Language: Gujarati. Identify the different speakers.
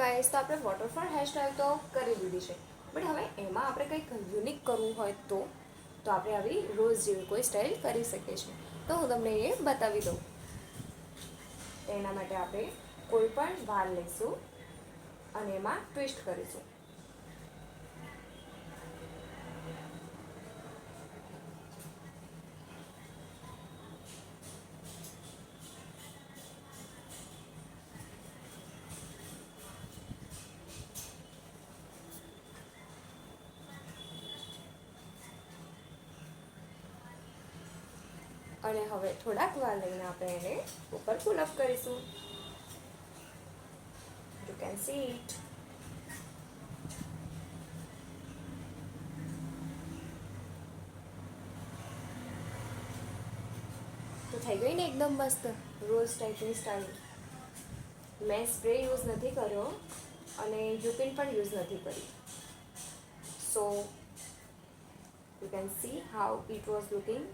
Speaker 1: ગાઈસ, તો આપણે વોટરફોલ હેરસ્ટાઈલ તો કરી લીધી છે, બટ હવે એમાં આપણે કંઈક યુનિક કરવું હોય તો આપણે આવી રોઝ જેવી કોઈ સ્ટાઈલ કરી શકીએ છીએ. તો હું તમને એ બતાવી દઉં. એના માટે આપણે કોઈ પણ વાળ લઈશું અને એમાં ટ્વિસ્ટ કરીશું. અને હવે થોડાક વાળ લઈને આપણે એને ઉપર પુલ અપ કરીશું. You can see it. તો થઈ ગઈ ને એકદમ મસ્ત રોઝ ટાઈપની સ્ટાઈલ. મેં સ્પ્રે યુઝ નથી કર્યો અને યુપિન પણ યુઝ નથી કરી. So you can see how it was looking.